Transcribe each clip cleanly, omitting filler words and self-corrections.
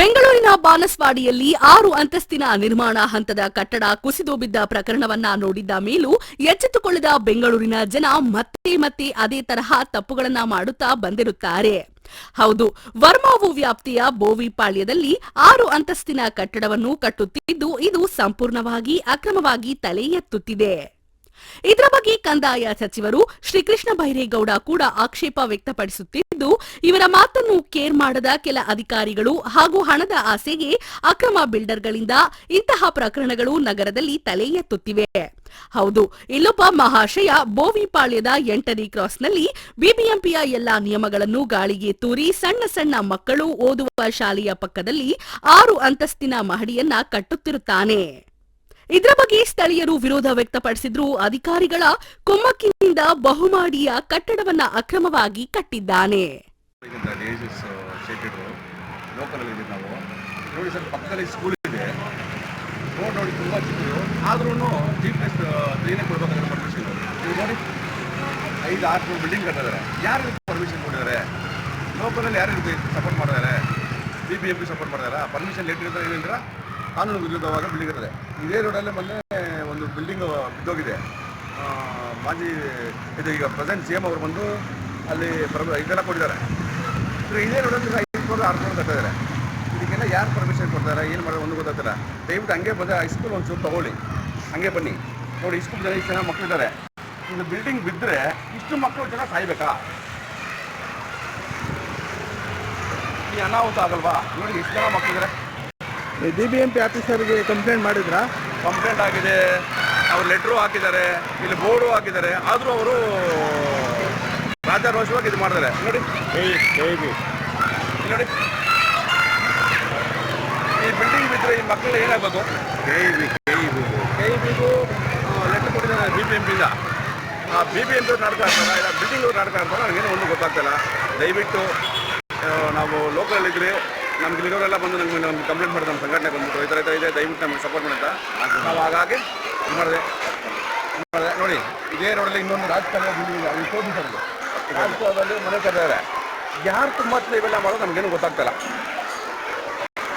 ಬೆಂಗಳೂರಿನ ಬಾನಸವಾಡಿಯಲ್ಲಿ 6 ಅಂತಸ್ತಿನ ನಿರ್ಮಾಣ ಹಂತದ ಕಟ್ಟಡ ಕುಸಿದು ಬಿದ್ದ ಪ್ರಕರಣವನ್ನ ನೋಡಿದ್ದ ಮೇಲೂ ಎಚ್ಚೆತ್ತುಕೊಳ್ಳದ ಬೆಂಗಳೂರಿನ ಜನ ಮತ್ತೆ ಮತ್ತೆ ಅದೇ ತರಹ ತಪ್ಪುಗಳನ್ನ ಮಾಡುತ್ತಾ ಬಂದಿರುತ್ತಾರೆ. ಹೌದು, ವರ್ಮಾವು ವ್ಯಾಪ್ತಿಯ ಬೋವಿಪಾಳ್ಯದಲ್ಲಿ 6 ಅಂತಸ್ತಿನ ಕಟ್ಟಡವನ್ನು ಕಟ್ಟುತ್ತಿದ್ದು ಇದು ಸಂಪೂರ್ಣವಾಗಿ ಅಕ್ರಮವಾಗಿ ತಲೆ ಎತ್ತುತ್ತಿದೆ. ಇದರ ಬಗ್ಗೆ ಕಂದಾಯ ಸಚಿವರು ಶ್ರೀಕೃಷ್ಣ ಬೈರೇಗೌಡ ಕೂಡ ಆಕ್ಷೇಪ ವ್ಯಕ್ತಪಡಿಸುತ್ತಿದ್ದು, ಇವರ ಮಾತನ್ನು ಕೇರ್ ಮಾಡದ ಕೆಲ ಅಧಿಕಾರಿಗಳು ಹಾಗೂ ಹಣದ ಆಸೆಗೆ ಅಕ್ರಮ ಬಿಲ್ಡರ್ಗಳಿಂದ ಇಂತಹ ಪ್ರಕರಣಗಳು ನಗರದಲ್ಲಿ ತಲೆ ಎತ್ತುತ್ತಿವೆ. ಹೌದು, ಇಲ್ಲೊಬ್ಬ ಮಹಾಶಯ ಬೋವಿಪಾಳ್ಯದ 8ನೇ ಕ್ರಾಸ್ನಲ್ಲಿ ಬಿಬಿಎಂಪಿಯ ಎಲ್ಲಾ ನಿಯಮಗಳನ್ನು ಗಾಳಿಗೆ ತೂರಿ ಸಣ್ಣ ಸಣ್ಣ ಮಕ್ಕಳು ಓದುವ ಶಾಲೆಯ ಪಕ್ಕದಲ್ಲಿ 6 ಅಂತಸ್ತಿನ ಮಹಡಿಯನ್ನ ಕಟ್ಟುತ್ತಿರುತ್ತಾನೆ. ಇದರ ಬಗ್ಗೆ ಸ್ಥಳೀಯರು ವಿರೋಧ ವ್ಯಕ್ತಪಡಿಸಿದ್ರು. ಅಧಿಕಾರಿಗಳ ಕುಮ್ಮಕ್ಕಿನಿಂದ ಬಹುಮಹಡಿಯ ಕಟ್ಟಡವನ್ನ ಅಕ್ರಮವಾಗಿ ಕಟ್ಟಿದ್ದಾನೆ. ನೋಡಿ ತುಂಬ ಚಿಕ್ಕದು ಆದ್ರೂ ನೋಡಿ 5-6 ಬಿಲ್ಡಿಂಗ್ ಕಟ್ಟಿದ್ದಾರೆ. ಯಾರು ಪರ್ಮಿಷನ್ ಕೊಟ್ಟಿದ್ದಾರೆ? ಲೋಕಲಲ್ಲಿ ಯಾರು ಸಪೋರ್ಟ್ ಮಾಡಿದ್ದಾರೆ? BBMP ಸಪೋರ್ಟ್ ಮಾಡಿದಾರ? ಪರ್ಮಿಷನ್ ಲೆಟರ್ ಇರ್ತಾರೆ ಏನಂದ್ರೆ ಕಾನೂನು ವಿರುದ್ಧವಾಗಿ ಬಿಲ್ಡಿಂಗ್ ಇರ್ತದೆ. ಇದೇ ರೋಡಲ್ಲೇ ಮೊನ್ನೆ ಒಂದು ಬಿಲ್ಡಿಂಗ್ ಬಿದ್ದೋಗಿದೆ. ಮಾಜಿ ಇದು ಈಗ ಪ್ರೆಸೆಂಟ್ CM ಅವರು ಬಂದು ಅಲ್ಲಿ ಇದೆಲ್ಲ ಕೊಟ್ಟಿದ್ದಾರೆ. ಇದೇ ರೋಡಲ್ಲಿ 5 ಕೋಟಿ 6 ಕೋಟಿ ಕಟ್ಟಿದ್ದಾರೆ. ಇದಕ್ಕೆಲ್ಲ ಯಾರು ಪರ್ಮಿಷನ್ ಕೊಡ್ತಾರೆ, ಏನು ಮಾಡೋದು ಒಂದು ಗೊತ್ತಾಗ್ತಿಲ್ಲ. ದಯವಿಟ್ಟು ಹಂಗೆ ಬಂದರೆ ಹೈಸ್ಕೂಲ್ ಒಂಚೂರು ತೊಗೊಳ್ಳಿ, ಹಂಗೆ ಬನ್ನಿ. ನೋಡಿ, ಇಷ್ಟು ಜನ ಇಷ್ಟು ಜನ ಮಕ್ಕಳಿದ್ದಾರೆ. ಇದು ಬಿಲ್ಡಿಂಗ್ ಬಿದ್ದರೆ ಇಷ್ಟು ಮಕ್ಕಳು ಜನ ಸಾಯ್ಬೇಕಾ? ಈ ಅನಾಹುತ ಆಗಲ್ವಾ? ನೋಡಿ ಎಷ್ಟು ಜನ ಮಕ್ಕಳಿದ್ದಾರೆ. BBMP ಆಫೀಸರ್ಗೆ ಕಂಪ್ಲೇಂಟ್ ಮಾಡಿದ್ರಾ? ಕಂಪ್ಲೇಂಟ್ ಆಗಿದೆ, ಅವ್ರು ಲೆಟ್ರು ಹಾಕಿದ್ದಾರೆ, ಇಲ್ಲಿ ಬೋರ್ಡು ಹಾಕಿದ್ದಾರೆ. ಆದರೂ ಅವರು ರಾಜಾರೋಷವಾಗಿ ಇದು ಮಾಡಿದ್ದಾರೆ. ನೋಡಿ ನೋಡಿ, ಈ ಬಿಲ್ಡಿಂಗ್ ಬಿದ್ದರೆ ಈ ಮಕ್ಕಳು ಏನಾಗಬೇಕು? KEBಗೂ ಲೆಟ್ರ್ ಕೊಟ್ಟಿದ್ದಾರೆ BBMPಯಿಂದ. ಆ BBMP ನಾಟಕ ಆಡ್ತಾರ, ಇಲ್ಲ ಬಿಲ್ಡಿಂಗ್ ನಾಟಕ ಆಡ್ತಾರ, ನನಗೇನೋ ಒಂದು ಗೊತ್ತಾಗ್ತಿಲ್ಲ. ದಯವಿಟ್ಟು ನಾವು ಲೋಕಲಲ್ಲಿದ್ದರೆ ನಮ್ಗೆ ಇಲ್ಲಿರೋರೆಲ್ಲ ಬಂದು ನಮ್ಗೆ ಕಂಪ್ಲೇಂಟ್ ಮಾಡಿದ್ರೆ ನಮ್ಮ ಸಂಘಟನೆ ಬಂದ್ಬಿಟ್ಟು ಈ ಥರ ಇದೆ, ದಯವಿಟ್ಟು ನಮಗೆ ಸಪೋರ್ಟ್ ಮಾಡುತ್ತಾ ನಾವು ಹಾಗಾಗಿ ಇದು ಮಾಡಿದೆ. ನೋಡಿ, ಇದೇ ರೋಡಲ್ಲಿ ಇನ್ನೊಂದು ರಾಜಕಾರಣ ಬಿಲ್ಡಿಂಗ್ ಇದೆ, ಅದು ತೋರಿಸಿದ್ದಾರೆ. ರಾಜಕಾರಣದಲ್ಲಿ ಮನೆ ಕಟ್ಟಿದ್ದಾರೆ. ಯಾರು ತುಂಬ ಇವೆಲ್ಲ ಮಾಡೋದು ನಮಗೇನು ಗೊತ್ತಾಗ್ತಿಲ್ಲ.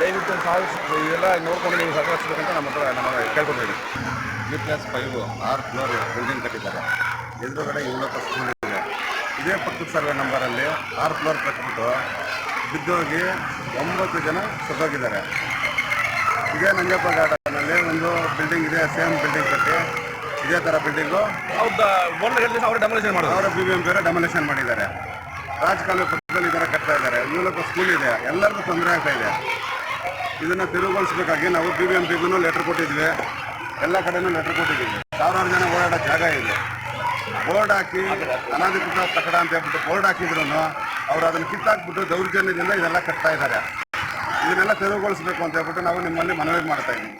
ದಯವಿಟ್ಟು ಇವೆಲ್ಲ ನೋಡ್ಕೊಂಡು ನೀವು ಸಹಕರಿಸಬೇಕಂತ ನಮ್ಮ ಕೇಳ್ಕೊಳ್ತೀನಿ. G+5 6 ಫ್ಲೋರ್ ಬಿಲ್ಡಿಂಗ್ ಕಟ್ಟಿದ್ದಾರೆ. ಎದುರುಗಡೆ 7 ಸ್ಕೂಲ್ ಇದೆ. ಇದೇ ಪಕ್ಕದ ಸರ್ವೆ ನಂಬರಲ್ಲಿ 6 ಫ್ಲೋರ್ ಕಟ್ಟಿಬಿಟ್ಟು ಬಿದ್ದೋಗಿ 9 ಜನ ಸತ್ತೋಗಿದ್ದಾರೆ. ಇದೇ ನಂಜಪ್ಪ ಗಾರ್ಡನಲ್ಲಿ ಒಂದು ಬಿಲ್ಡಿಂಗ್ ಇದೆ, ಸೇಮ್ ಬಿಲ್ಡಿಂಗ್ ಕಟ್ಟಿ ಇದೇ ಥರ ಬಿಲ್ಡಿಂಗು ಅವರು ಡೆಮೊಲೇಷನ್ ಮಾಡೋದು. ಅವರು BBMP ಅವರೇ ಡೆಮೊಲೇಷನ್ ಮಾಡಿದ್ದಾರೆ. ರಾಜಕಾಲುವೆ ಪಕ್ಕದಲ್ಲಿ ಈ ಥರ ಕಟ್ತಾ ಇದ್ದಾರೆ. 7 ಸ್ಕೂಲ್ ಇದೆ, ಎಲ್ಲರಿಗೂ ತೊಂದರೆ ಆಗ್ತಾ ಇದೆ. ಇದನ್ನು ತಿರುಗಿಸಬೇಕಾಗಿ ನಾವು BBMPಗೂ ಲೆಟ್ರ್ ಕೊಟ್ಟಿದ್ವಿ, ಎಲ್ಲ ಕಡೆನೂ ಲೆಟ್ರ್ ಕೊಟ್ಟಿದ್ದೀವಿ. ಸಾವಿರಾರು ಜನ ಓಡಾಡೋ ಜಾಗ ಇದೆ. ಬೋರ್ಡ್ ಹಾಕಿ ಅನಾಧಿಕೃತ ಕಟ್ಟಡ ಅಂತ ಹೇಳ್ಬಿಟ್ಟು ಬೋರ್ಡ್ ಹಾಕಿದ್ರು ಅವರು ಅದನ್ನು ಕಿತ್ತಾಕ್ಬಿಟ್ಟು ದೌರ್ಜನ್ಯದಿಂದ ಇದೆಲ್ಲ ಕಟ್ತಾ ಇದ್ದಾರೆ. ಇದನ್ನೆಲ್ಲ ತೆರವುಗೊಳಿಸಬೇಕು ಅಂತ ಹೇಳ್ಬಿಟ್ಟು ನಾವು ನಿಮ್ಮಲ್ಲಿ ಮನವಿ ಮಾಡ್ತಾ ಇದ್ದೀವಿ.